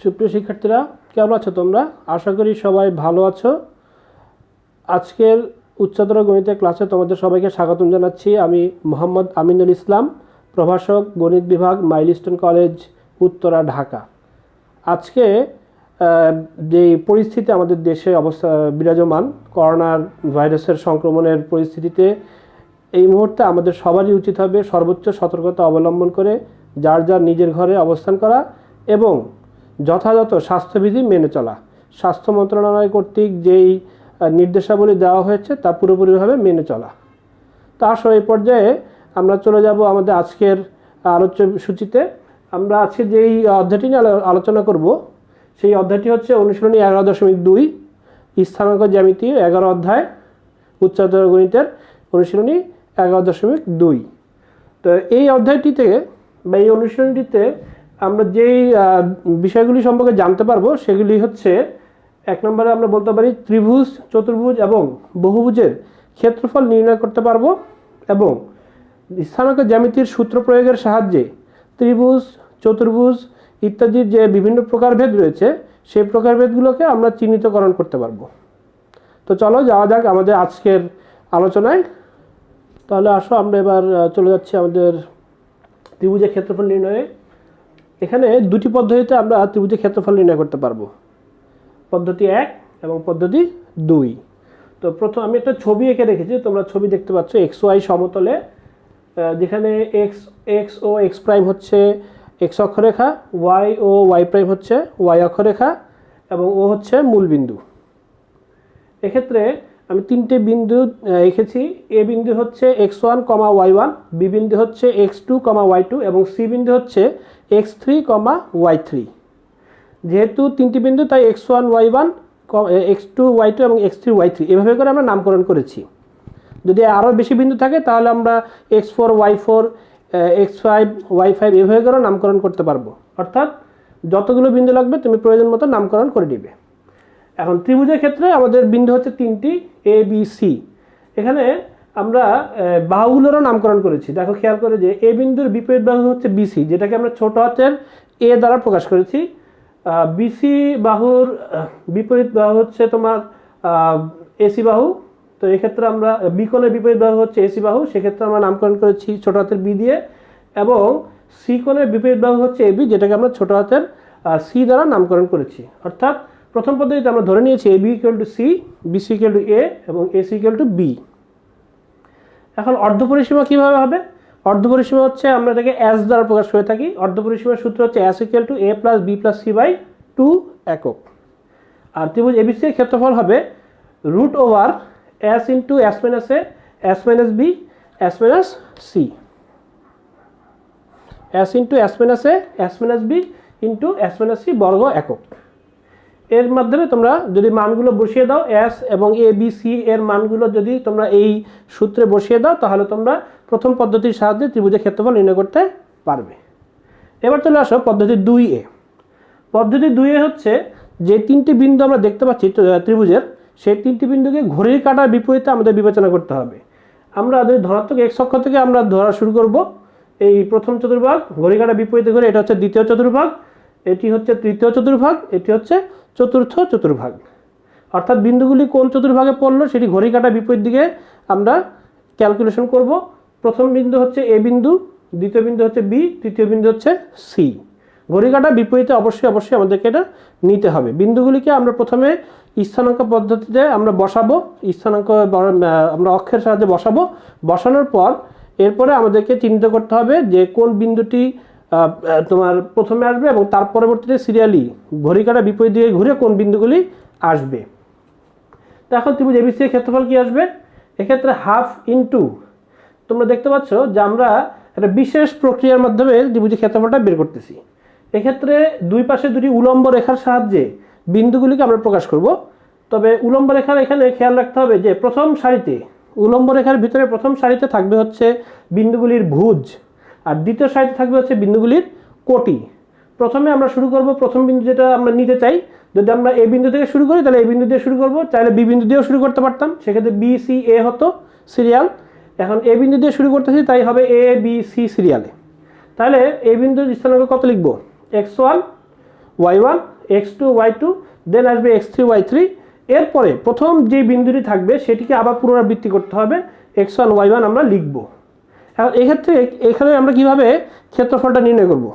সুপ্রিয় শিক্ষার্থীরা, কেমন আছো তোমরা? আশা করি সবাই ভালো আছো। আজকের উচ্চতর গণিতের ক্লাসে তোমাদের সবাইকে স্বাগতম জানাচ্ছি। আমি মোহাম্মদ আমিনুল ইসলাম, প্রভাষক, গণিত বিভাগ, মাইলস্টোন কলেজ, উত্তরা, ঢাকা। আজকে যে পরিস্থিতি আমাদের দেশে অবস্থা বিরাজমান, করোনার ভাইরাসের সংক্রমণের পরিস্থিতিতে এই মুহূর্তে আমাদের সবারই উচিত হবে সর্বোচ্চ সতর্কতা অবলম্বন করে যার যার নিজের ঘরে অবস্থান করা এবং যথাযথ স্বাস্থ্যবিধি মেনে চলা। স্বাস্থ্য মন্ত্রণালয় কর্তৃক যেই নির্দেশাবলী দেওয়া হয়েছে তা পুরোপুরিভাবে মেনে চলা। তা আসো এই পর্যায়ে আমরা চলে যাব আমাদের আজকের আলোচ্য সূচিতে। আমরা আজকে যেই অধ্যায়টি নিয়ে আলোচনা করব সেই অধ্যায়টি হচ্ছে অনুশীলনী 11.2 স্থানাঙ্ক জ্যামিতি 11 অধ্যায়, উচ্চতর গণিতের অনুশীলনী 11.2। তো এই অধ্যায়টিতে বা এই অনুশীলনীটিতে আমরা যেই বিষয়গুলি সম্পর্কে জানতে পারবো সেগুলি হচ্ছে, এক নম্বরে আমরা বলতে পারি ত্রিভুজ, চতুর্ভুজ এবং বহুভুজের ক্ষেত্রফল নির্ণয় করতে পারবো এবং স্থানাঙ্ক জ্যামিতির সূত্র প্রয়োগের সাহায্যে ত্রিভুজ, চতুর্ভুজ ইত্যাদির যে বিভিন্ন প্রকারভেদ রয়েছে সেই প্রকারভেদগুলোকে আমরা চিহ্নিতকরণ করতে পারবো। তো চলো যাওয়া যাক আমাদের আজকের আলোচনায়। তাহলে আসো আমরা এবার চলে যাচ্ছি আমাদের ত্রিভুজের ক্ষেত্রফল নির্ণয়ে। এখানে দুটি পদ্ধতিতে আমরা ত্রিভুজের ক্ষেত্রফল নির্ণয় করতে পারবো, পদ্ধতি 1 এবং পদ্ধতি 2। তো প্রথম আমি একটা ছবি এঁকে রেখেছি, তোমরা ছবি দেখতে পাচ্ছ এক্স ওয়াই সমতলে, যেখানে এক্স ও এক্স প্রাইম হচ্ছে এক্স অক্ষরেখা, ওয়াই ও ওয়াই প্রাইম হচ্ছে ওয়াই অক্ষরেখা এবং ও হচ্ছে মূল বিন্দু। এক্ষেত্রে আমি তিনটে বিন্দু এঁকেছি। এ বিন্দু হচ্ছে x1, y1, বি বিন্দু হচ্ছে x2, y2 এবং সি বিন্দু হচ্ছে x3, y3। যেহেতু তিনটি বিন্দু তাই x1, y1, x2, y2 এবং x3, y3 এভাবে করে আমরা নামকরণ করেছি। যদি আরও বেশি বিন্দু থাকে তাহলে আমরা x4, y4, x5, y5 এভাবে করে নামকরণ করতে পারবো। অর্থাৎ যতগুলো বিন্দু লাগবে তুমি প্রয়োজন মতো নামকরণ করে দিবে। এখন ত্রিভুজের ক্ষেত্রে আমাদের বিন্দু হচ্ছে তিনটি, এ বি সি। এখানে আমরা বাহুগুলোরও নামকরণ করেছি। দেখো খেয়াল করে যে এ বিন্দুর বিপরীত বাহু হচ্ছে বিসি, যেটাকে আমরা ছোট হাতের এ দ্বারা প্রকাশ করেছি। বিসি বাহুর বিপরীত বাহু হচ্ছে তোমার এসি বাহু। তো এক্ষেত্রে আমরা বি কোণের বিপরীত বাহু হচ্ছে এসি বাহু, সেক্ষেত্রে আমরা নামকরণ করেছি ছোট হাতের বি দিয়ে। এবং সি কোণের বিপরীত বাহু হচ্ছে এবি, যেটাকে আমরা ছোট হাতের সি দ্বারা নামকরণ করেছি। অর্থাৎ প্রথম পদ্ধতিতে আমরা ধরে নিয়েছি A B equal to C, BC equal to A এবং এসি ইকুয়াল টু বি। এখন অর্ধপরিসীমা কীভাবে হবে? অর্ধপরিসীমা হচ্ছে আমরা এটাকে এস দ্বারা প্রকাশ করে থাকি। অর্ধপরিসীমার সূত্র হচ্ছে S equal to A plus B plus C by 2 একক। আর ত্রিভুজ এবিসি এর ক্ষেত্রফল হবে root over S into S minus A, S minus B, S minus C. S into S minus A, S minus B into S minus C বর্গ একক। এর মাধ্যমে তোমরা যদি মানগুলো বসিয়ে দাও, এস এবং এ বি সি এর মানগুলো যদি তোমরা এই সূত্রে বসিয়ে দাও তাহলে তোমরা প্রথম পদ্ধতির সাহায্যে ত্রিভুজের ক্ষেত্রফল নির্ণয় করতে পারবে। এবার চলে আসো পদ্ধতি 2A। পদ্ধতি 2A হচ্ছে যে তিনটি বিন্দু আমরা দেখতে পাচ্ছি ত্রিভুজের, সেই তিনটি বিন্দুকে ঘড়ির কাঁটার বিপরীতে আমাদের বিবেচনা করতে হবে। আমরা ধনাত্মক এক্স অক্ষ থেকে আমরা ধরা শুরু করব। এই প্রথম চতুর্ভাগ ঘড়ির কাঁটার বিপরীতে ঘুরে, এটা হচ্ছে দ্বিতীয় চতুর্ভাগ, এটি হচ্ছে তৃতীয় চতুর্ভাগ, এটি হচ্ছে চতুর্থ চতুর্ভাগ। অর্থাৎ বিন্দুগুলি কোন চতুর্ভাগে পড়লো সেটি ঘড়ি কাঁটার বিপরীত দিকে আমরা ক্যালকুলেশন করব। প্রথম বিন্দু হচ্ছে এ বিন্দু, দ্বিতীয় বিন্দু হচ্ছে বি, তৃতীয় বিন্দু হচ্ছে সি। ঘড়ি কাঁটার বিপরীতে অবশ্যই আমাদেরকে এটা নিতে হবে। বিন্দুগুলিকে আমরা প্রথমে স্থানাঙ্ক পদ্ধতিতে আমরা বসাবো, স্থানাঙ্ক আমরা অক্ষের সাহায্যে বসাবো। বসানোর পর এরপরে আমাদেরকে চিহ্নিত করতে হবে যে কোন বিন্দুটি তোমার প্রথমে আসবে এবং তার পরবর্তীতে সিরিয়ালি ঘড়ি কাঁটার বিপরীত দিকে ঘুরে কোন বিন্দুগুলি আসবে। তো এখন ত্রিভুজ এবিসি এর ক্ষেত্রফল কি আসবে? এক্ষেত্রে হাফ ইন্টু, তোমরা দেখতে পাচ্ছ যে আমরা একটা বিশেষ প্রক্রিয়ার মাধ্যমে ত্রিভুজের ক্ষেত্রফলটা বের করতেছি। এক্ষেত্রে দুই পাশে দুটি উলম্ব রেখার সাহায্যে বিন্দুগুলিকে আমরা প্রকাশ করব। তবে উলম্ব রেখার এখানে খেয়াল রাখতে হবে যে প্রথম সারিতে, উলম্ব রেখার ভিতরে প্রথম সারিতে থাকবে হচ্ছে বিন্দুগুলির ভুজ, আর দ্বিতীয় সারিতে থাকবে হচ্ছে বিন্দুগুলির কোটি। প্রথমে আমরা শুরু করব প্রথম বিন্দু যেটা আমরা নিতে চাই। যদি আমরা এ বিন্দু থেকে শুরু করি তাহলে এ বিন্দু দিয়ে শুরু করব, চাইলে বি বিন্দু দিয়েও শুরু করতে পারতাম, সেক্ষেত্রে বি সি এ হতো সিরিয়াল। এখন এ বিন্দু দিয়ে শুরু করতেছি তাই হবে এ বি সি সিরিয়ালে। তাহলে এ বিন্দুর স্থানাঙ্ক কত লিখব? x1, y1 x2 y2 দেন আসবে x3 y3। এরপরে প্রথম যে বিন্দুটি থাকবে সেটিকে আবার পুনরাবৃত্তি করতে হবে, x1 y1 আমরা লিখব। এখন এক্ষেত্রে এখানে আমরা কিভাবে ক্ষেত্রফলটা নির্ণয় করব,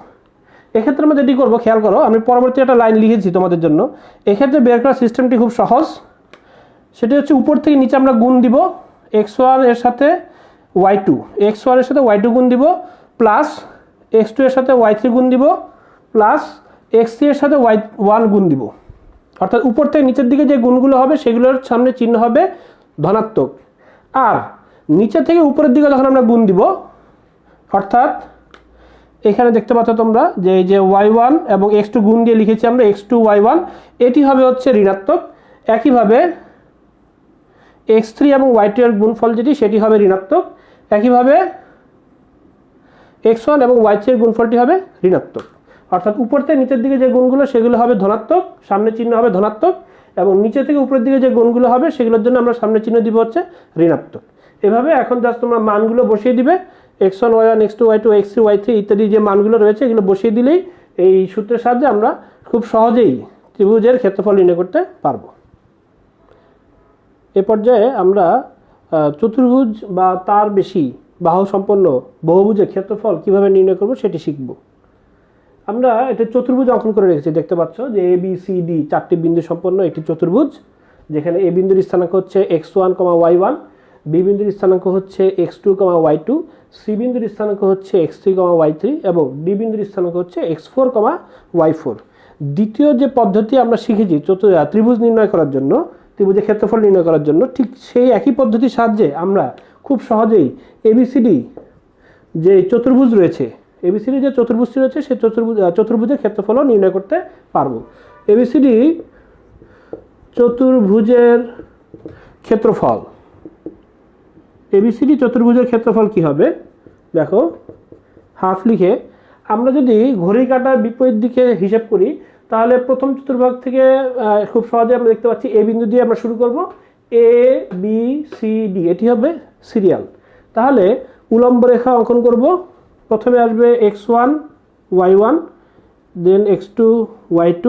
এক্ষেত্রে আমরা যেটি করব খেয়াল করো, আমি পরবর্তী একটা লাইন লিখেছি তোমাদের জন্য। এক্ষেত্রে বের করার সিস্টেমটি খুব সহজ, সেটি হচ্ছে উপর থেকে নিচে আমরা গুণ দিব x1 এর সাথে y2, x1 এর সাথে y2 গুণ দিব, প্লাস x2 এর সাথে y3 গুণ দিব, প্লাস x3 এর সাথে y1 গুণ দিব। অর্থাৎ উপর থেকে নিচের দিকে যে গুণগুলো হবে সেগুলোর সামনে চিহ্ন হবে ধনাত্মক, আর নিচে থেকে উপরের দিকে যখন আমরা গুণ দিব, অর্থাৎ এখানে দেখতে পাচ্ছ তোমরা যে এই যে y1 এবং x2 গুণ দিয়ে লিখেছি আমরা x2 y1, এটি হবে হচ্ছে ঋণাত্মক। একইভাবে x3 এবং y2 এর গুণফল যেটি সেটি হবে ঋণাত্মক। একইভাবে x1 এবং y3 এর গুণফলটি হবে ঋণাত্মক। অর্থাৎ উপর থেকে নিচের দিকে যে গুণগুলো সেগুলো হবে ধনাত্মক, সামনে চিহ্ন হবে ধনাত্মক, এবং নিচে থেকে উপরের দিকে যে গুণগুলো হবে সেগুলোর জন্য আমরা সামনে চিহ্ন দিব হচ্ছে ঋণাত্মক। এভাবে এখন জাস্ট তোমরা মানগুলো বসিয়ে দিবে, x1 y1 x2 y2 x3 y3 ইত্যাদি যে মানগুলো রয়েছে এগুলো বসিয়ে দিলেই এই সূত্রের সাহায্যে আমরা খুব সহজেই ত্রিভুজের ক্ষেত্রফল নির্ণয় করতে পারবো। এ পর্যায়ে আমরা চতুর্ভুজ বা তার বেশি বাহু সম্পন্ন বহুভুজের ক্ষেত্রফল কিভাবে নির্ণয় করব সেটি শিখব। আমরা এটা চতুর্ভুজ অঙ্কন করে রেখেছি, দেখতে পাচ্ছ যে এ বি সি ডি চারটি বিন্দু সম্পন্ন একটি চতুর্ভুজ, যেখানে এ বিন্দুর স্থানাঙ্ক হচ্ছে x1, y1, বি বিন্দুর স্থানাঙ্ক হচ্ছে x2, y2, সি বিন্দুর স্থানাঙ্ক হচ্ছে x3, y3 এবং ডি বিন্দুর স্থানাঙ্ক হচ্ছে x4, y4। দ্বিতীয় যে পদ্ধতি আমরা শিখেছি ত্রিভুজ নির্ণয় করার জন্য, ত্রিভুজের ক্ষেত্রফল নির্ণয় করার জন্য, ঠিক সেই একই পদ্ধতির সাহায্যে আমরা খুব সহজেই এবিসিডি যে চতুর্ভুজ রয়েছে, এবিসিডি যে চতুর্ভুজটি রয়েছে সেই চতুর্ভুজের ক্ষেত্রফলও নির্ণয় করতে পারবো। এবিসিডি চতুর্ভুজের ক্ষেত্রফল, এবিসিডি চতুর্ভুজের ক্ষেত্রফল কি হবে দেখো, হাফ লিখে আমরা যদি ঘড়ি কাঁটার বিপরীত দিকে হিসাব করি তাহলে প্রথম চতুর্ভাগ থেকে খুব সহজে আমরা দেখতে পাচ্ছি এ বিন্দু দিয়ে আমরা শুরু করব, এ বি সি ডি এটি হবে সিরিয়াল। তাহলে উলম্ব রেখা অঙ্কন করব, প্রথমে আসবে x1 y1, দেন x2 y2,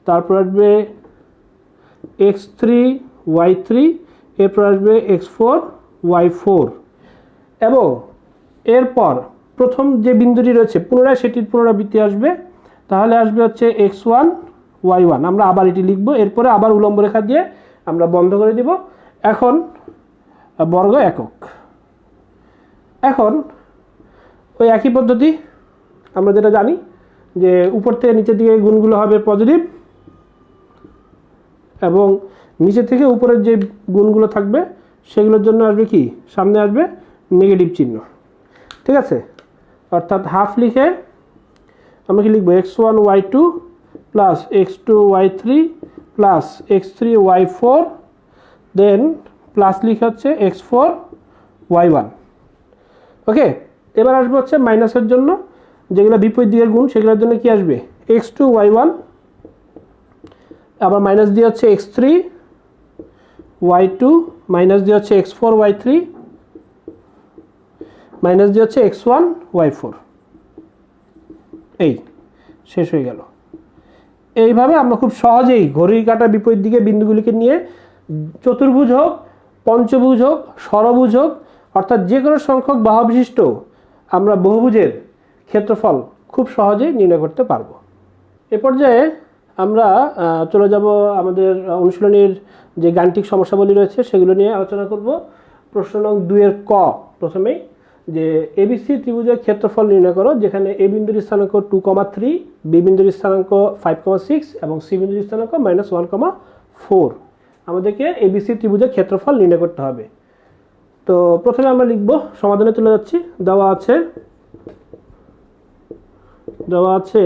তারপর আসবে x3 y3, এরপর আসবে x4 y4, এবং এরপর প্রথম যে বিন্দুটি রয়েছে পুনরায় সেটির পুনরাবৃত্তি আসবে, তাহলে আসবে হচ্ছে x1 y1। আমরা আবার এটি লিখব, এরপরে আবার উলম্ব রেখা দিয়ে আমরা বন্ধ করে দিব। এখন বর্গ একক, এখন ওই একই পদ্ধতি আমরা যেটা জানি যে উপর থেকে নিচের দিকে গুণগুলো হবে পজিটিভ, এবং নিচে থেকে উপরের যে গুণগুলো থাকবে সেগুলোর জন্য আসবে কি, সামনে আসবে নেগেটিভ চিহ্ন। ঠিক আছে, অর্থাৎ হাফ লিখে আমরা কি লিখবো x1 y2 plus x2 y3 plus x3 y4, দেন প্লাস লিখে হচ্ছে x4 y1। ওকে, এবার আসবে হচ্ছে মাইনাসের জন্য, যেগুলো বিপরীত দিকের গুণ সেগুলোর জন্য কি আসবে x2 y1, আবার মাইনাস দিয়ে হচ্ছে x3 y2, মাইনাস দিয়ে হচ্ছে x4 y3, মাইনাস দিয়ে হচ্ছে x1 y4। এই শেষ হয়ে গেল। এইভাবে আমরা খুব সহজেই ঘড়ির কাঁটার বিপরীত দিকে বিন্দুগুলিকে নিয়ে চতুর্ভুজ হোক, পঞ্চভুজ হোক, ষড়ভুজ হোক, অর্থাৎ যে কোনো সংখ্যক বাহু বিশিষ্ট আমরা বহুভুজের ক্ষেত্রফল খুব সহজেই নির্ণয় করতে পারবো। এ পর্যায়ে আমরা চলে যাব আমাদের অনুশীলনীর যে গাণিতিক সমস্যাবলী রয়েছে সেগুলো নিয়ে আলোচনা করব। প্রশ্ন নং 2 এর ক, প্রথমেই যে এবিসি ত্রিভুজের ক্ষেত্রফল নির্ণয় করো, যেখানে এ বিন্দুর স্থানাঙ্ক 2,3, বি বিন্দুর স্থানাঙ্ক 5,6 এবং সি বিন্দুর স্থানাঙ্ক -1,4। আমাদেরকে এবিসি ত্রিভুজের ক্ষেত্রফল নির্ণয় করতে হবে। তো প্রথমে আমরা লিখব, সমাধানে চলে যাচ্ছি। দেওয়া আছে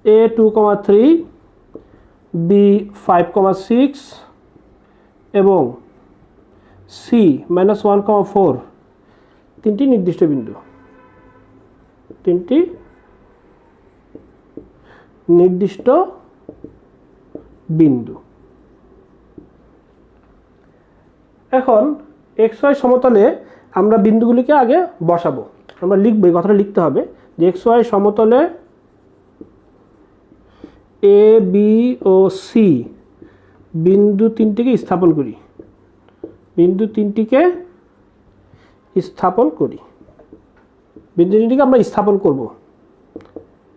a 2,3, b 5,6 এবং c -1,4 তিনটি নির্দিষ্ট বিন্দু। এখন xy সমতলে আমরা বিন্দুগুলিকে আগে বসাবো। আমরা লিখব, এই কথাটা লিখতে হবে যে xy সমতলে এ বি ও সি বিন্দু তিনটিকে স্থাপন করি, বিন্দু তিনটিকে স্থাপন করি, বিন্দু তিনটিকে আমরা স্থাপন করব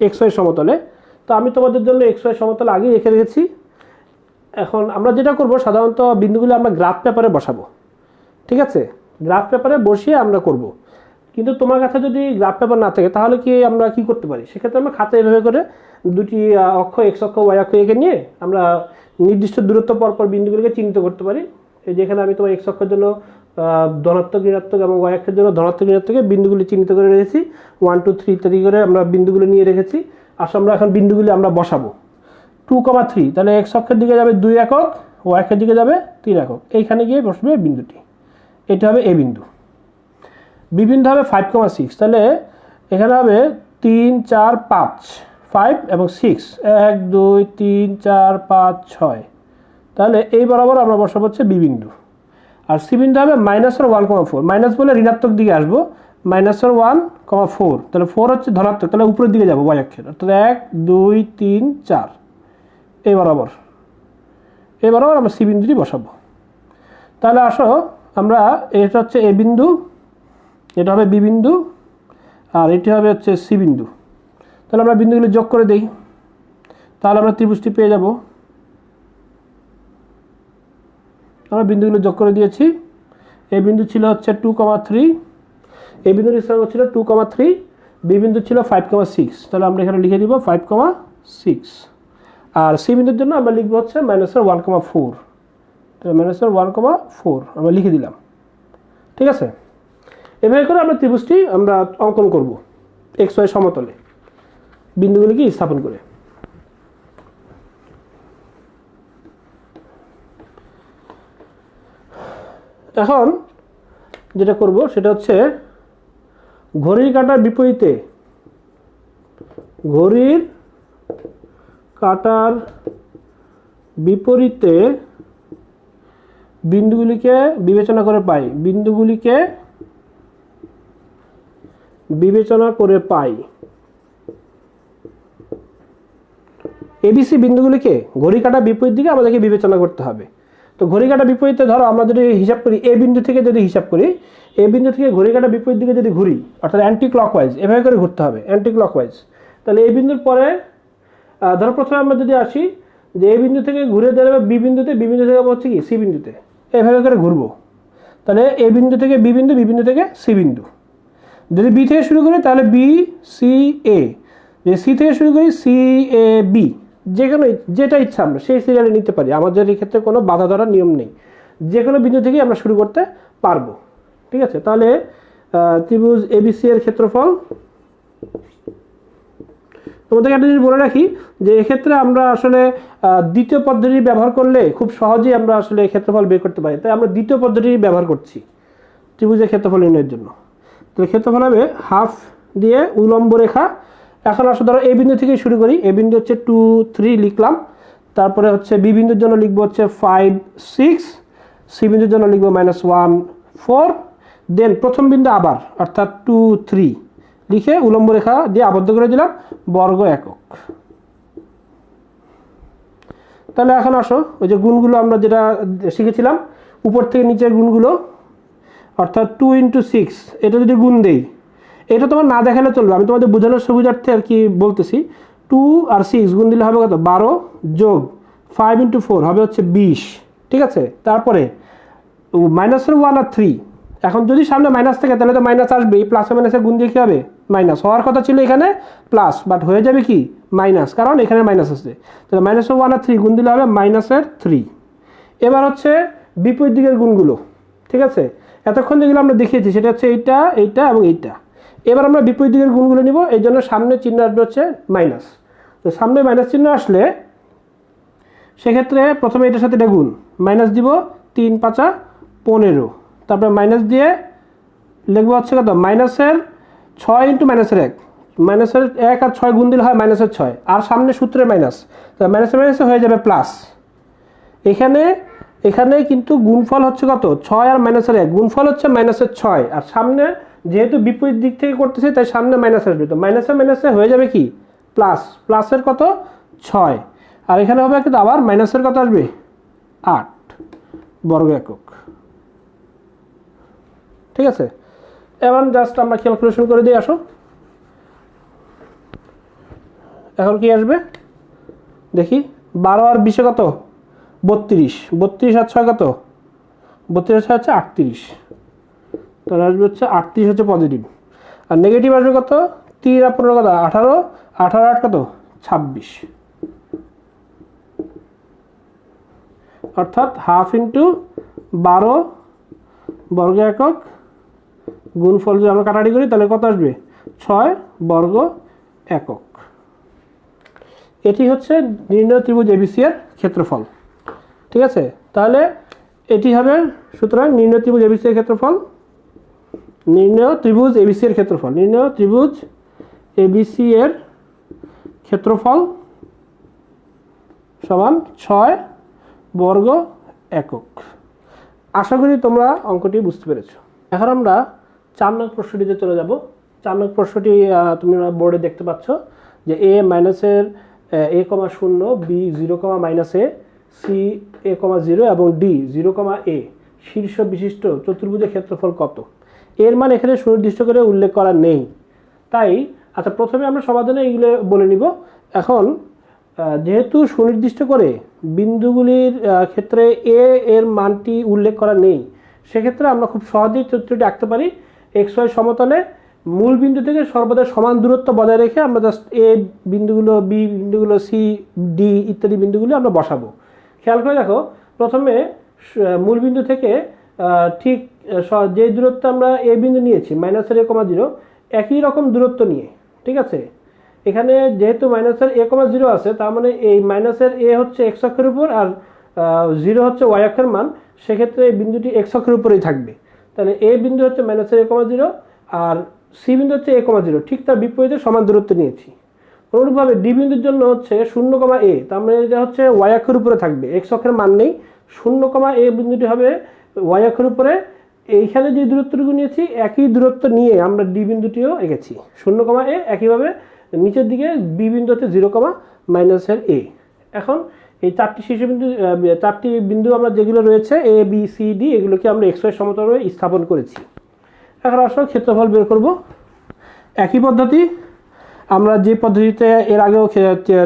এক্স ওয়াই সমতলে। তো আমি তোমাদের জন্য এক্স ওয়াই সমতলে আগেই রেখে রেখেছি। এখন আমরা যেটা করব, সাধারণত বিন্দুগুলো আমরা গ্রাফ পেপারে বসাবো, ঠিক আছে? গ্রাফ পেপারে বসিয়ে আমরা করব। কিন্তু তোমার কাছে যদি গ্রাফ পেপার না থাকে তাহলে কি আমরা কি করতে পারি, সেক্ষেত্রে আমরা খাতায় এভাবে করে দুটি অক্ষ এক্স অক্ষ ওয়াই অক্ষ এঁকে নিয়ে আমরা নির্দিষ্ট দূরত্ব পরপর বিন্দুগুলোকে চিহ্নিত করতে পারি। এই যেখানে আমি তোমার এক্স অক্ষের জন্য ধনাত্মক ঋণাত্মক এবং ওয়াই অক্ষের জন্য ধনাত্মক ঋণাত্মকে বিন্দুগুলি চিহ্নিত করে রেখেছি, 1 2 3 ইত্যাদি করে আমরা বিন্দুগুলো নিয়ে রেখেছি। আসলে আমরা এখন বিন্দুগুলি আমরা বসাবো। 2,3 তাহলে এক্স অক্ষের দিকে যাবে 2 একক, ওয়াই অক্ষের দিকে যাবে 3 একক, এইখানে গিয়ে বসবে বিন্দুটি, এটা হবে এ বিন্দু। বি বিন্দু হবে 5,6, তাহলে এখানে হবে 3 4 5, 5 এবং 6, 1 2 3 4 5 6, তাহলে এই বরাবর আমরা বসাবো হচ্ছে বি বিন্দু। আর সি বিন্দু হবে -1,4, মাইনাস বলে ঋণাত্মক দিকে আসবো, -1,4, তাহলে 4 হচ্ছে ধনাত্মক, তাহলে উপরের দিকে যাবো ওয়াই অক্ষের, অর্থাৎ 1 2 3 4 এই বরাবর আমরা সি বিন্দুটি বসাবো। তাহলে আসো আমরা, এটা হচ্ছে এ বিন্দু, এটা হবে বি বিন্দু, আর এটি হবে হচ্ছে সি বিন্দু। তাহলে আমরা বিন্দুগুলি যোগ করে দেই, তাহলে আমরা ত্রিভুজটি পেয়ে যাব। আমরা বিন্দুগুলো যোগ করে দিয়েছি। এ বিন্দু ছিল হচ্ছে 2,3, এ বিন্দুর স্থানাঙ্ক ছিল 2,3, বি বিন্দু ছিল 5,6, তাহলে আমরা এখানে লিখে দিব 5,6। আর সি বিন্দুর জন্য আমরা লিখবো হচ্ছে -1,4, তাহলে -1,4 আমরা লিখে দিলাম, ঠিক আছে? এভাবে করে আমরা ত্রিভুজটি আমরা অঙ্কন করব এক্স ওয়াই সমতলে বিন্দুগুলিকে স্থাপন করে। এখন যেটা করব সেটা হচ্ছে ঘড়ির কাঁটার বিপরীতে, ঘড়ির কাঁটার বিপরীতে বিন্দুগুলিকে বিবেচনা করে পাই, বিন্দুগুলিকে বিবেচনা করে পাই। এবিসি বিন্দুগুলিকে ঘড়ি কাঁটা বিপরীত দিকে আমাদেরকে বিবেচনা করতে হবে। তো ঘড়ি কাঁটা বিপরীতে ধরো আমরা যদি হিসাব করি, এ বিন্দু থেকে যদি হিসাব করি, এ বিন্দু থেকে ঘড়ি কাঁটা বিপরীত দিকে যদি ঘুরি, অর্থাৎ অ্যান্টি ক্লকওয়াইজ, এভাবে করে ঘুরতে হবে অ্যান্টি ক্লকওয়াইজ। তাহলে এই বিন্দুর পরে ধরো প্রথমে আমরা যদি আসি যে এ বিন্দু থেকে ঘুরে দাঁড়াবে বি বিন্দুতে, বি বিন্দু থেকে হচ্ছে কি সি বিন্দুতে, এভাবে করে ঘুরবো। তাহলে এ বিন্দু থেকে বি বিন্দু, বি বিন্দু থেকে সি বিন্দু। যদি বি থেকে শুরু করি তাহলে বি সি এ, যদি সি থেকে শুরু করি সি এ বি, যে কোনো যেটা ইচ্ছা আমরা সেই সিরিয়ালে নিতে পারি, আমাদের এই ক্ষেত্রে কোনো বাধা ধরার নিয়ম নেই, যে কোনো বিন্দু থেকে আমরা শুরু করতে পারবো, ঠিক আছে? তাহলে ত্রিভুজ এবিসি এর ক্ষেত্রফল, তোমাদেরকে একটা জিনিস বলে রাখি যে এক্ষেত্রে আমরা আসলে দ্বিতীয় পদ্ধতি ব্যবহার করলে খুব সহজেই আমরা আসলে ক্ষেত্রফল বের করতে পারি, তাই আমরা দ্বিতীয় পদ্ধতি ব্যবহার করছি ত্রিভুজের ক্ষেত্রফল নির্ণয়ের জন্য। তো ক্ষেত্রফল হবে হাফ দিয়ে উলম্ব রেখা। এখন আসলে ধরো এ বিন্দু থেকে শুরু করি, এ বিন্দু হচ্ছে 2 3 লিখলাম, তারপরে হচ্ছে বি বিন্দুর জন্য লিখবো হচ্ছে 5 6, সি বিন্দুর জন্য লিখবো -1 4, দেন প্রথম বিন্দু আবার অর্থাৎ 2 3 লিখে উলম্ব রেখা দিয়ে আবদ্ধ করে দিলাম বর্গ একক। তাহলে এখন আসো ওই যে গুণগুলো আমরা যেটা শিখেছিলাম উপর থেকে নিচের গুণগুলো, অর্থাৎ 2 × 6, এটা যদি গুণ দেই, এটা তোমার না দেখালে চলবে, আমি তোমাদের বোঝানোর সুবিধার্থে আর কি বলতেছি। 2 আর 6 গুণ দিলে হবে কত, 12, যোগ 5 × 4 হবে হচ্ছে 20, ঠিক আছে? তারপরে -1 আর 3, এখন যদি সামনে মাইনাস থাকে তাহলে তো মাইনাস আসবে, এই প্লাসে মাইনাসে গুণ দিয়ে কী হবে, মাইনাস হওয়ার কথা ছিল এখানে প্লাস, বাট হয়ে যাবে কি মাইনাস, কারণ এখানে মাইনাস আসছে। তাহলে -1 আর 3 গুণ দিলে হবে -3। এবার হচ্ছে বিপরীত দিকের গুণগুলো, ঠিক আছে? এতক্ষণ যেগুলো আমরা দেখিয়েছি সেটা হচ্ছে এইটা, এইটা এবং এইটা। এবার আমরা বিপরীত দিকের গুণগুলো নিব, এই জন্য সামনে চিহ্ন আসবে হচ্ছে মাইনাস। তো সামনে মাইনাস চিহ্ন আসলে সেক্ষেত্রে প্রথমে এটার সাথে এটা গুণ, মাইনাস দিব 3 5 15, তারপরে মাইনাস দিয়ে লিখবো হচ্ছে কত, মাইনাসের 6 × -1, মাইনাসের 1 আর 6 গুণ দিলে হয় -6, আর সামনে সূত্রে মাইনাস, তো মাইনাসে মাইনাসে হয়ে যাবে প্লাস। এখানে কিন্তু গুণফল হচ্ছে কত, 6 আর -1, গুণফল হচ্ছে -6, আর সামনে যেহেতু বিপরীত দিক থেকে করতেছে তাই সামনে মাইনাস আসবে, তো মাইনাসে মাইনাসে হয়ে যাবে কি প্লাস, প্লাসের কত 6। আর এখানে হবে কিন্তু আবার মাইনাসের কত আসবে 8 বর্গ একক। ঠিক আছে, এবার জাস্ট আমরা ক্যালকুলেশন করে দিয়ে আসো। এখন কি আসবে দেখি, 12 আর 20 কত 32, 32 আর 6 কত 32 আর 6 হচ্ছে 38, তাহলে আসবে হচ্ছে 38 হচ্ছে পজিটিভ। আর নেগেটিভ আসবে কত 3 আর 15 কত 18, 18 8 কত 26, অর্থাৎ হাফ ইন্টু 12 বর্গ একক গুণফল যদি আমরা কাটাকাটি করি তাহলে কত আসবে 6 বর্গ একক। এটি হচ্ছে নির্ণয় ত্রিভুজ এবিসি এর ক্ষেত্রফল। ঠিক আছে, তাহলে এটি হবে সুতরাং নির্ণয় ত্রিভুজ এবিসি এর ক্ষেত্রফল, নির্ণয় ত্রিভুজ এবিসি এর ক্ষেত্রফল, নির্ণয় ত্রিভুজ এবিসি এর ক্ষেত্রফল সমান 6 বর্গ একক। আশা করি তোমরা অঙ্কটি বুঝতে পেরেছো। এখন আমরা 4 নং প্রশ্নটিতে চলে যাব। 4 নং প্রশ্নটি তোমরা বোর্ডে দেখতে পাচ্ছ যে a মাইনাসের a,0, b 0,-a, c a,0 এবং d 0,a শীর্ষ বিশিষ্ট চতুর্ভুজের ক্ষেত্রফল কত। এর মান এখানে সুনির্দিষ্ট করে উল্লেখ করা নেই, তাই আচ্ছা প্রথমে আমরা সমাধানে এইগুলো বলে নিব। এখন যেহেতু সুনির্দিষ্ট করে বিন্দুগুলির ক্ষেত্রে a এর মানটি উল্লেখ করা নেই, সেক্ষেত্রে আমরা খুব সহজেই চিত্রটি আঁকতে পারি। xy সমতলে মূল বিন্দু থেকে সর্বদা সমান দূরত্ব বজায় রেখে আমরা জাস্ট a বিন্দুগুলো, b বিন্দুগুলো, c d ইত্যাদি বিন্দুগুলো আমরা বসাবো। খেয়াল করে দেখো, প্রথমে মূল বিন্দু থেকে ঠিক যে দূরত্ব আমরা a বিন্দু নিয়েছি মাইনাসের a,0 একই রকম দূরত্ব নিয়ে, ঠিক আছে, এখানে যেহেতু মাইনাসের a,0 আছে তার মানে এই মাইনাসের a হচ্ছে x অক্ষের উপর আর 0 হচ্ছে y অক্ষের মান, সেক্ষেত্রে এই বিন্দুটি x অক্ষের উপরেই থাকবে। তাহলে a বিন্দু হচ্ছে মাইনাসের a,0 আর c বিন্দু হচ্ছে a,0, ঠিক তার বিপরীতে সমান দূরত্ব নিয়েছি। অনুরূপভাবে d বিন্দুর জন্য হচ্ছে 0,a, তার মানে এটা হচ্ছে y অক্ষের উপরে থাকবে, x অক্ষের মান নেই। 0,a বিন্দুটি হবে y অক্ষের উপরে। এইখানে যে দূরত্বটুকু নিয়েছি একই দূরত্ব নিয়ে আমরা d বিন্দুটিও এঁকেছি 0,a। একইভাবে নিচের দিকে b বিন্দু হচ্ছে 0,-a। এখন এই চারটি বিন্দু আমরা যেগুলো রয়েছে a b c d এগুলোকে আমরা xy সমতলে স্থাপন করেছি। এখন আসলে ক্ষেত্রফল বের করব। একই পদ্ধতি আমরা যে পদ্ধতিতে এর আগেও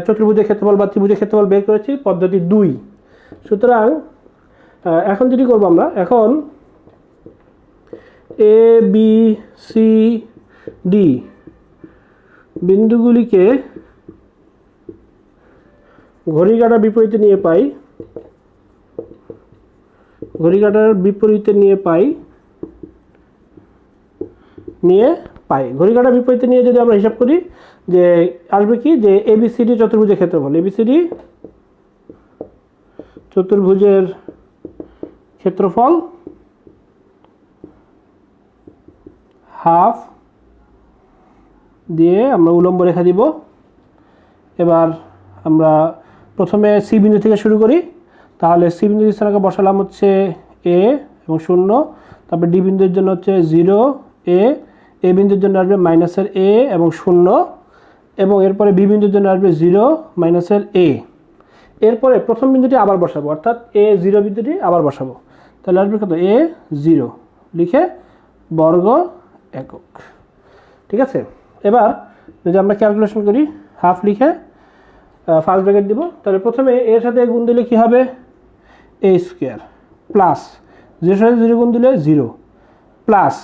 চতুর্ভুজের ক্ষেত্রফল বা ত্রিভুজের ক্ষেত্রফল বের করেছি, পদ্ধতি 2। সুতরাং এখন যেটি করব আমরা, এখন a b c d বিন্দুগুলিকে ঘড়ি কাঁটার বিপরীতে নিয়ে পাই, ঘড়ি কাঁটার বিপরীতে নিয়ে পাই, ঘড়ি কাঁটার বিপরীতে নিয়ে যদি আমরা হিসাব করি যে আসবে কি, যে এবিসিডি চতুর্ভুজের ক্ষেত্রফল, এবিসিডি চতুর্ভুজের ক্ষেত্রফল হাফ দিয়ে আমরা উলম্ব রেখা দিব। এবার আমরা প্রথমে সি বিন্দু থেকে শুরু করি, তাহলে সি বিন্দু স্থানাঙ্ক বসালাম হচ্ছে a এবং 0, তারপর ডি বিন্দুর জন্য হচ্ছে 0a, এ বিন্দুর জন্য আসবে মাইনাসের a এবং 0, এবং এরপরে বি বিন্দুর জন্য আসবে 0 মাইনাসের a। এরপরে প্রথম বিন্দুটি আবার বসাবো, অর্থাৎ a0 বিন্দুটি আবার বসাবো, তাহলে আসবে কত a0 লিখে বর্গ একক। ঠিক আছে, এবার যদি আমরা ক্যালকুলেশন করি, হাফ লিখে ফার্স্ট ব্র্যাকেট দিব, তাহলে প্রথমে এর সাথে গুণ দিলে কি হবে a² প্লাস 0 সাথে 0 গুণ দিলে 0 প্লাস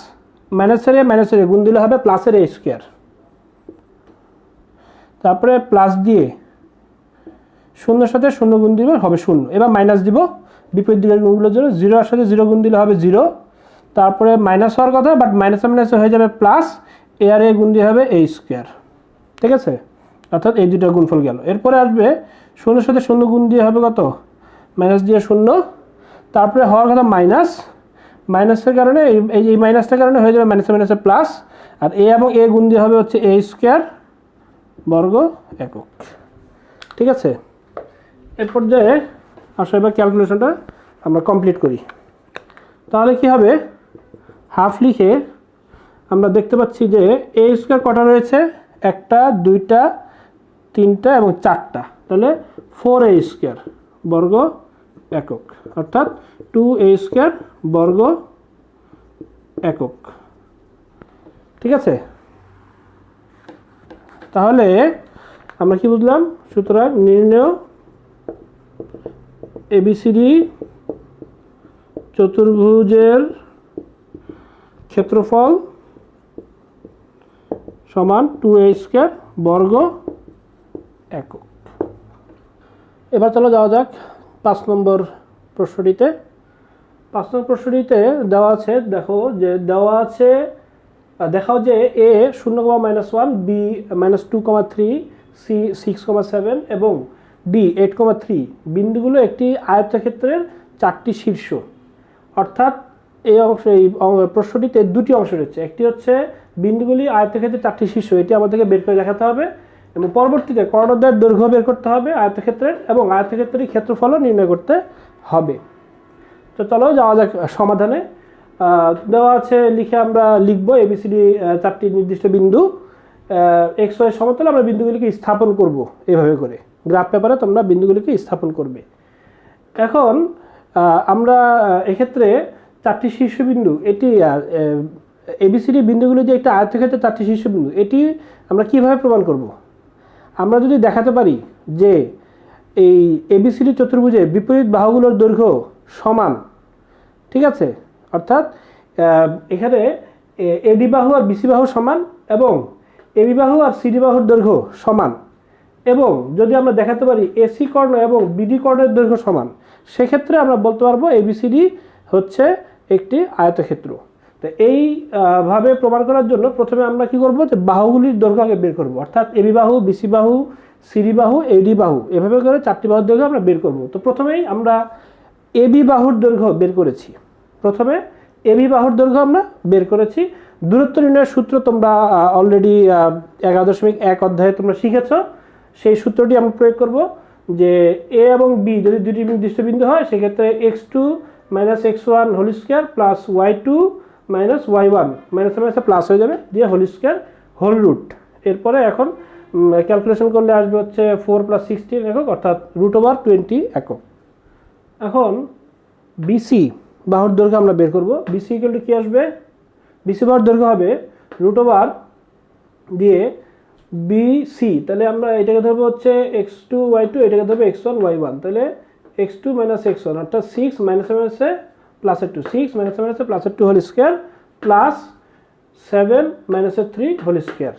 মাইনাসের এ গুণ দিলে হবে প্লাসের a², তারপরে প্লাস দিয়ে 0 সাথে 0 গুণ দিলে হবে 0, এবার মাইনাস দিব বিপরীত দিকের গুণগুলোর জন্য, 0 এর সাথে 0 গুণ দিলে হবে 0, তারপরে মাইনাস হওয়ার কথা বাট মাইনাস হয়ে যাবে প্লাস, এ আর এ গুণ দিয়ে হবে a²। ঠিক আছে, অর্থাৎ এই দুটো গুণফল গেল। এরপরে আসবে 0 সাথে 0 গুণ দিয়ে হবে কত, মাইনাস দিয়ে 0, তারপরে হওয়ার কথা মাইনাসের কারণে এই মাইনাসটার কারণে হয়ে যাবে মাইনাসে প্লাস, আর এ এবং এ গুণ দিয়ে হবে হচ্ছে a² বর্গ একক। ঠিক আছে, এরপর যে আসলে এবার ক্যালকুলেশনটা আমরা কমপ্লিট করি, তাহলে কি হবে, হাফ লিখে আমরা দেখতে পাচ্ছি যে a² কটা রয়েছে, 1 2 3 এবং 4টা, তাহলে 4a স্কয়ার বর্গ একক, অর্থাৎ 2a স্কয়ার বর্গ একক। ঠিক আছে, তাহলে আমরা কি বুঝলাম? সুতরাং নির্ণেয় এবিসিডি চতুর্ভুজের ক্ষেত্রফল সমান 2a স্কয়ার বর্গ একক। এবার চলো যাওয়া যাক 5 নম্বর প্রশ্নটিতে। 5 নম্বর প্রশ্নটিতে দেওয়া আছে, দেখাও যে a 0,-1, b -2,3, c 6,7 এবং d 8,3 বিন্দুগুলো একটি আয়তক্ষেত্রের 4টি শীর্ষ। অর্থাৎ এই প্রশ্নটিতে দুটি অংশ রয়েছে। একটি হচ্ছে বিন্দুগুলি আয়তক্ষেত্রের 4টি শীর্ষ, এটি আমাদেরকে বের করে দেখাতে হবে এবং পরবর্তীতে কর্ণদ্বয়ের দৈর্ঘ্য বের করতে হবে আয়তক্ষেত্রের, এবং আয়তক্ষেত্রের ক্ষেত্রফলও নির্ণয় করতে হবে। তো চলো যাওয়া যাক সমাধানে। দেওয়া আছে, লিখে আমরা লিখব এবিসিডি 4টি নির্দিষ্ট বিন্দু এক্স ওয়াই সমতলে আমরা বিন্দুগুলিকে স্থাপন করব। এভাবে করে গ্রাফ পেপারে তোমরা বিন্দুগুলিকে স্থাপন করবে। এখন আমরা এক্ষেত্রে 4টি শীর্ষবিন্দু, এটি এবিসিডি বিন্দুগুলি যে একটা আয়তক্ষেত্রে 4টি শীর্ষবিন্দু, এটি আমরা কিভাবে প্রমাণ করব? আমরা যদি দেখাতে পারি যে এই এবিসিডি চতুর্ভুজে বিপরীত বাহুগুলোর দৈর্ঘ্য সমান, ঠিক আছে, অর্থাৎ এখানে এডি বাহু আর বিসি বাহু সমান এবং এবি বাহু আর সিডি বাহুর দৈর্ঘ্য সমান, এবং যদি আমরা দেখাতে পারি এসি কর্ণ এবং বিডি কর্ণের দৈর্ঘ্য সমান, সেক্ষেত্রে আমরা বলতে পারবো এবিসিডি হচ্ছে একটি আয়তক্ষেত্র। তো এইভাবে প্রমাণ করার জন্য প্রথমে আমরা কি করব, যে বাহুগুলির দৈর্ঘ্য আগে বের করব, অর্থাৎ এবি বাহু, বিসি বাহু, সিডি বাহু, এডি বাহু, এভাবে করে 4টি বাহুর দৈর্ঘ্য আমরা বের করব। তো প্রথমেই আমরা এবি বাহুর দৈর্ঘ্য বের করেছি। প্রথমে এবি বাহুর দৈর্ঘ্য আমরা বের করেছি। দূরত্ব নির্ণয়ের সূত্র তোমরা অলরেডি 11.1 অধ্যায়ে তোমরা শিখেছ। সেই সূত্রটি আমরা প্রয়োগ করব যে এ এবং বি যদি দুটি নির্দিষ্ট বিন্দু হয়, সেক্ষেত্রে x2 - x1 whole square plus y2 - y1 মাইনাসে প্লাস হয়ে যাবে, দিয়ে হোল স্কয়ার হোল রুট। এরপরে এখন ক্যালকুলেশন করলে আসবে হচ্ছে 4 + 16 একক, অর্থাৎ √20 একক। এখন বিসি বাহুর দৈর্ঘ্য আমরা বের করব। বিসি ইকুয়াল টু কি আসবে? বিসি বাহুর দৈর্ঘ্য হবে √, দিয়ে বিসি, তাহলে আমরা এটাকে ধরবো হচ্ছে x2 y2, এটাকে ধরবো x1 y1, তাহলে x2 - x1 অর্থাৎ 6 মাইনাসে প্লাসের 2, 6 মাইনাসে প্লাসের 2 whole square plus 7 - 3 whole square,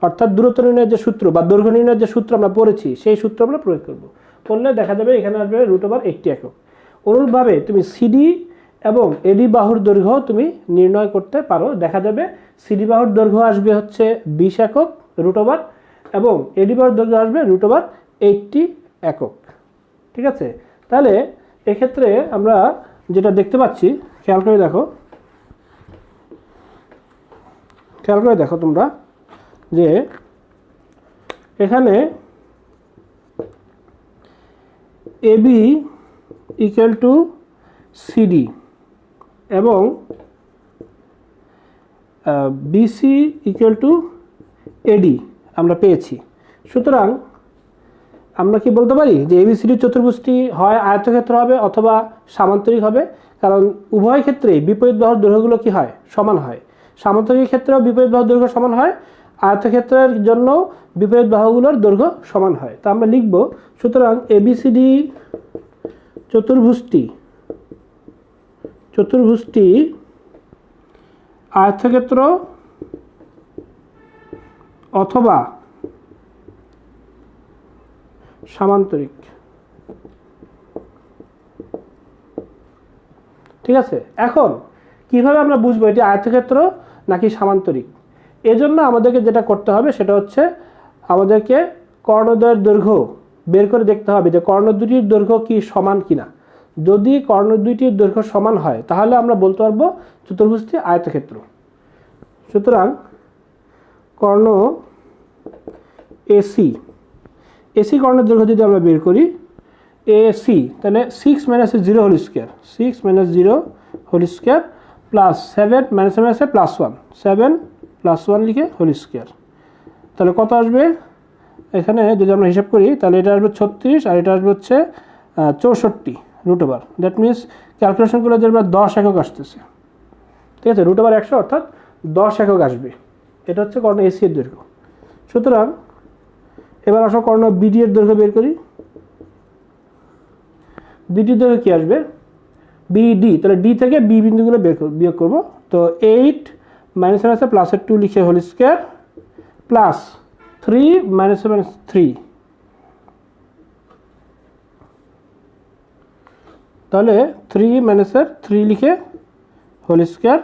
অর্থাৎ দূরত্ব নির্ণয়ের যে সূত্র বা দৈর্ঘ্য নির্ণয়ের যে সূত্র আমরা পড়েছি, সেই সূত্র আমরা প্রয়োগ করব। করলে দেখা যাবে এখানে আসবে √80 একক। অনুরূপভাবে তুমি সিডি এবং এডি বাহুর দৈর্ঘ্য তুমি নির্ণয় করতে পারো। দেখা যাবে সিডি বাহুর দৈর্ঘ্য আসবে হচ্ছে 20 একক √, এবং এডি বাহুর দৈর্ঘ্য আসবে √80 একক। ঠিক আছে, তাহলে এক্ষেত্রে আমরা যেটা দেখতে পাচ্ছি, খেয়াল করে দেখো তোমরা, যে এখানে এবি ইকুয়াল টু সিডি এবং বিসি ইকুয়াল টু এডি আমরা পেয়েছি। সুতরাং আমরা কি বলতে পারি যে এবিসিডি চতুর্ভুজটি হয় আয়তক্ষেত্র হবে অথবা সামান্তরিক হবে, কারণ উভয় ক্ষেত্রেই বিপরীত বাহুর দৈর্ঘ্যগুলো কি হয়? সমান হয়। সামান্তরিক ক্ষেত্রেও বিপরীত বাহুর দৈর্ঘ্য সমান হয়, আয়তক্ষেত্রের জন্য বিপরীত বাহুগুলোর দৈর্ঘ্য সমান হয়। তা আমরা লিখব, সুতরাং এবিসিডি চতুর্ভুজটি আয়তক্ষেত্র অথবা সামান্তরিক। ঠিক আছে, এখন কিভাবে আমরা বুঝবো এটি আয়তক্ষেত্র নাকি সামান্তরিক? এজন্য আমাদেরকে যেটা করতে হবে সেটা হচ্ছে আমাদেরকে কর্ণদ্বয়ের দৈর্ঘ্য বের করে দেখতে হবে যে কর্ণ দুটির দৈর্ঘ্য কি সমান কিনা। যদি কর্ণ দুইটির দৈর্ঘ্য সমান হয় তাহলে আমরা বলতে পারবো চতুর্ভুজটি আয়তক্ষেত্র। সুতরাং কর্ণ এসি কর্ণের দৈর্ঘ্য যদি আমরা বের করি এসি, তাহলে 6 - 0 whole square, 6 - 0 whole square plus 7 মাইনাসে প্লাস 1, 7 + 1 লিখে হোল স্কয়ার, তাহলে কত আসবে? এখানে যদি আমরা হিসাব করি তাহলে এটা আসবে 36 আর এটা আসবে হচ্ছে 64 root over, that means calculation করলে যে 10 একক আসতেছে, ঠিক আছে। রুট ওভার 100 অর্থাৎ 10 একক আসবে। এটা হচ্ছে কর্ণ এসি এর দৈর্ঘ্য। সুতরাং এবার আসো কর্ণ বিডি এর দৈর্ঘ্য বের করি। বিডির দৈর্ঘ্য কি আসবে? বিডি, তাহলে ডি থেকে বি বিন্দুগুলো বিয়োগ করব। তো 8 মাইনাস আছে প্লাসের 2 লিখে হোল স্কোয়ার প্লাস 3 মাইনাস 3, তাহলে 3 মাইনাসের 3 লিখে হোল স্কোয়ার।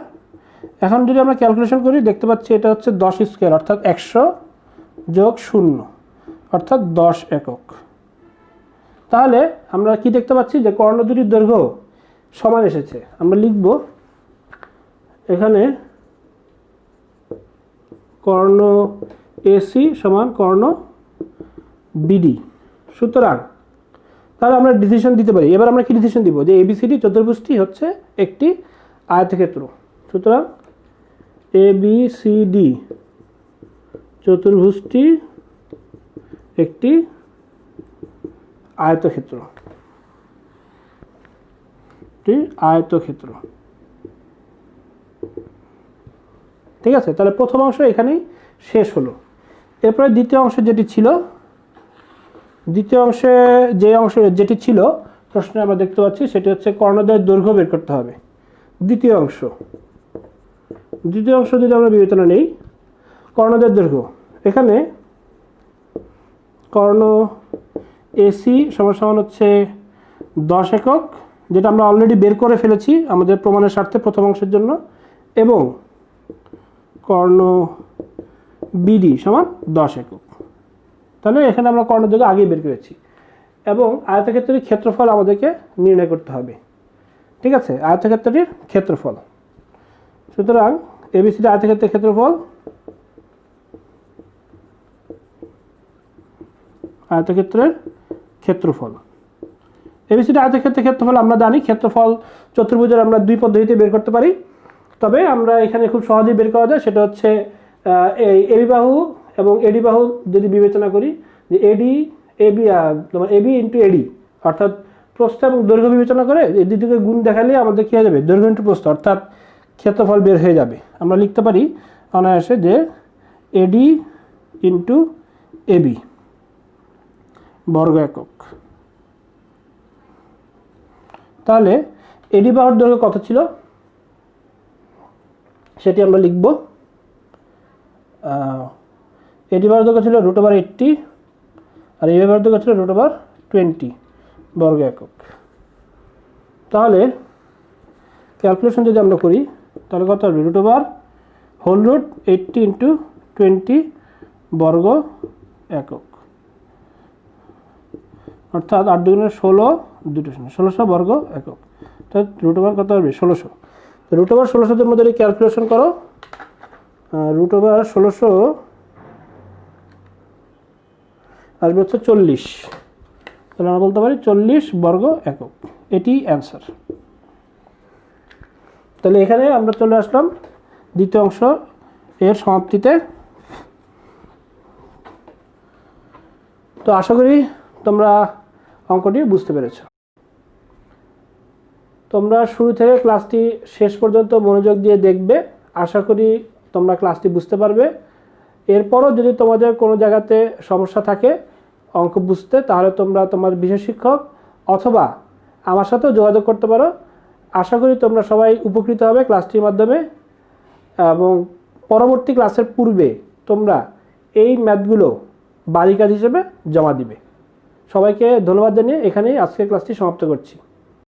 এখন যদি আমরা ক্যালকুলেশন করি দেখতে পাচ্ছি এটা হচ্ছে 10 স্কোয়ার অর্থাৎ 100 যোগ 0 অর্থাৎ 10 একক। তাহলে আমরা কি দেখতে পাচ্ছি যে কর্ণ দুটির দৈর্ঘ্য সমান এসেছে। আমরা লিখব এখানে কর্ণ এসি সমান কর্ণ বিডি। সুতরাং তাহলে আমরা ডিসিশন দিতে পারি। এবার আমরা কি ডিসিশন দিব? যে এবিসিডি চতুর্ভুজটি হচ্ছে একটি আয়তক্ষেত্র। সুতরাং এবিসিডি চতুর্ভুজটি একটি আয়তক্ষেত্র, আয়তক্ষেত্র, ঠিক আছে। তাহলে প্রথম অংশ এখানেই শেষ হলো। এরপরে দ্বিতীয় অংশ যেটি ছিল, দ্বিতীয় অংশে যেটি ছিল প্রশ্নে আমরা দেখতে পাচ্ছি সেটি হচ্ছে কর্ণদ্বয়ের দৈর্ঘ্য বের করতে হবে। দ্বিতীয় অংশ যদি আমরা বিবেচনা নেই, কর্ণদ্বয়ের দৈর্ঘ্য এখানে কর্ণ এসি সমান হচ্ছে 10 একক, যেটা আমরা অলরেডি বের করে ফেলেছি আমাদের প্রমাণের স্বার্থে প্রথম অংশের জন্য, এবং কর্ণ বিডি সমান 10 একক। তাহলে এখানে আমরা কর্ণের দৈর্ঘ্য আগেই বের করেছি, এবং আয়তক্ষেত্রের ক্ষেত্রফল আমাদেরকে নির্ণয় করতে হবে, ঠিক আছে। আয়তক্ষেত্রটির ক্ষেত্রফল, সুতরাং এবিসিডি আয়তক্ষেত্রের ক্ষেত্রফল, আয়তক্ষেত্রের ক্ষেত্রফল, এবিসিডি আয়তক্ষেত্রের ক্ষেত্রফল আমরা জানি। ক্ষেত্রফল চতুর্ভুজের আমরা দুই পদ্ধতিতে বের করতে পারি, তবে আমরা এখানে খুব সহজেই বের করা যায়। সেটা হচ্ছে এই এবি বাহু এবং এডি বাহু যদি বিবেচনা করি, যে তোমার এবি ইন্টু এডি অর্থাৎ প্রস্থ এবং দৈর্ঘ্য বিবেচনা করে এই দুটোকে গুণ দেখালে আমাদের কী হয়ে যাবে? দৈর্ঘ্য ইন্টু প্রস্থ অর্থাৎ ক্ষেত্রফল বের হয়ে যাবে। আমরা লিখতে পারি অনায়াসে যে এডি ইন্টু এবি বর্গ একক। তাহলে এডি বাহুর দৈর্ঘ্য কত ছিল সেটি আমরা লিখব। এডি বাহুর দৈর্ঘ্য ছিল √80 আর এবি বাহুর দৈর্ঘ্য ছিল √20 বর্গ একক। তাহলে ক্যালকুলেশন যদি আমরা করি তাহলে কত হবে? √80 ইন্টু 20 বর্গ একক অর্থাৎ 8 × 16 1600 বর্গ একক। অর্থাৎ √, কত হবে? 1600। তো √1600 মধ্যে ক্যালকুলেশন করো, √1600 আসবে হচ্ছে 40। তাহলে আমরা বলতে পারি 40 বর্গ একক, এটি অ্যান্সার। তাহলে এখানে আমরা চলে আসলাম দ্বিতীয় অংশ এর সমাপ্তিতে। তো আশা করি তোমরা অঙ্কটি বুঝতে পেরেছো। তোমরা শুরু থেকে ক্লাসটি শেষ পর্যন্ত মনোযোগ দিয়ে দেখবে, আশা করি তোমরা ক্লাসটি বুঝতে পারবে। এরপরও যদি তোমাদের কোনো জায়গাতে সমস্যা থাকে অঙ্ক বুঝতে, তাহলে তোমরা তোমার বিশেষ শিক্ষক অথবা আমার সাথেও যোগাযোগ করতে পারো। আশা করি তোমরা সবাই উপকৃত হবে ক্লাসটির মাধ্যমে, এবং পরবর্তী ক্লাসের পূর্বে তোমরা এই ম্যাথগুলো বাড়ি কাজ হিসেবে জমা দিবে। সবাইকে ধন্যবাদ জানিয়ে এখানেই আজকের ক্লাসটি সমাপ্ত করছি।